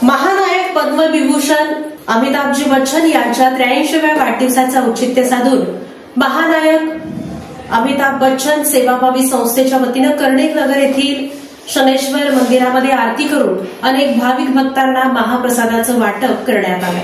महानायक पद्मविभूषण अमिताभजी बच्चन यांच्या 83व्या वाढदिवसाचा औचित्य साधून महानायक अमिताभ बच्चन सेवाभावी संस्थेच्या वतीनं कर्णिक नगर येथील शनेश्वर मंदिरामध्ये आरती करून अनेक भाविक भक्तांना महाप्रसादाचं वाटप करण्यात आलं।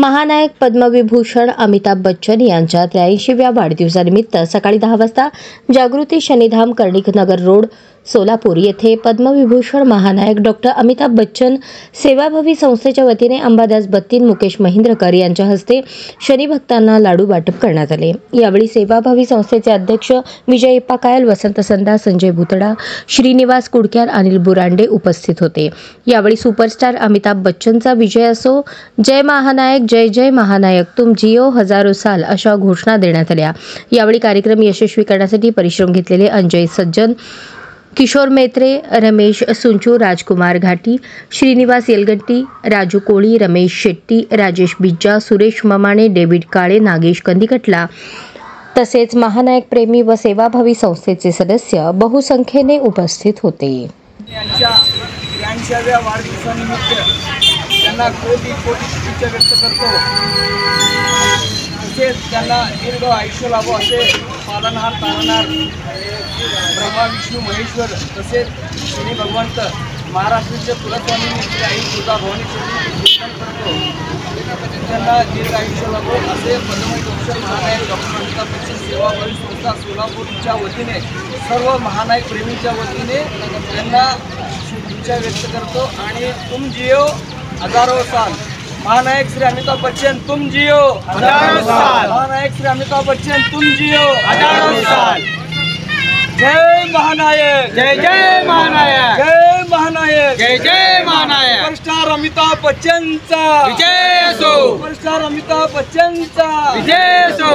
महानायक पद्मविभूषण अमिताभ बच्चन यांच्या 83व्या वाढदिवसानिमित्त सकाळी 10 वाजता जागृती शनिधाम कर्णिक नगर रोड सोलापूर येथे पद्मविभूषण महानायक डॉक्टर अमिताभ बच्चन सेवाभावी संस्थेच्या वतीने अंबादास बत्तीन मुकेश महेंद्रकर यांच्या हस्ते शनी भक्तांना लाडू वाटप करण्यात आले। यावेळी सेवाभावी संस्थेचे अध्यक्ष विजय पाकायल, वसंत संदा, संजय भुतडा, श्रीनिवास कुडक्यार, अनिल बुरांडे उपस्थित होते। यावेळी सुपरस्टार अमिताभ बच्चनचा विजय असो, जय महानायक, जय जय महानायक, तुम जियो हजारो साल अशा घोषणा देण्यात आल्या। यावेळी कार्यक्रम यशस्वी करण्यासाठी परिश्रम घेतलेले अंजय सज्जन, किशोर मेत्रे, रमेश सुंचू, राजकुमार घाटी, श्रीनिवास येलगट्टी, राजू कोळी, रमेश शेट्टी, राजेश बिज्जा, सुरेश ममाणे, डेव्हिड काळे, नागेश कंदिकटला तसेच महानायक प्रेमी व सेवाभावी संस्थेचे सदस्य बहुसंख्येने उपस्थित होते। यांच्या 83व्या वाढदिवसानिमित्त त्यांना कोटी शुभेच्छा व्यक्त करतो। तसेच त्यांना दीर्घ आयुष्य लाभो असे पालनहार तारणहार ब्रह्मा विष्णू महेश्वर तसेच शनी भगवंत महाराष्ट्राचे कुलस्वामी श्री आई तुळजा भवानी करतो। त्यांना दीर्घ आयुष्य लाभो असे पद्मविभूषण महानायक डॉक्टर अमिताभ बच्चन सेवाभावी संस्था सोलापूरच्या वतीने सर्व महानायक प्रेमीच्या वतीने त्यांना शुभेच्छा व्यक्त करतो। आणि तुम जियो हजारो साल, महानायक श्री अमिताभ बच्चन तुम जियो हजारों साल, महानायक श्री अमिताभ बच्चन तुम जियो हजारों साल। जय महानायक, जय जय महानायक, जय महानायक, जय जय महानायक। सुपरस्टार अमिताभ बच्चनचा विजय असो, सुपरस्टार अमिताभ बच्चनचा विजय असो।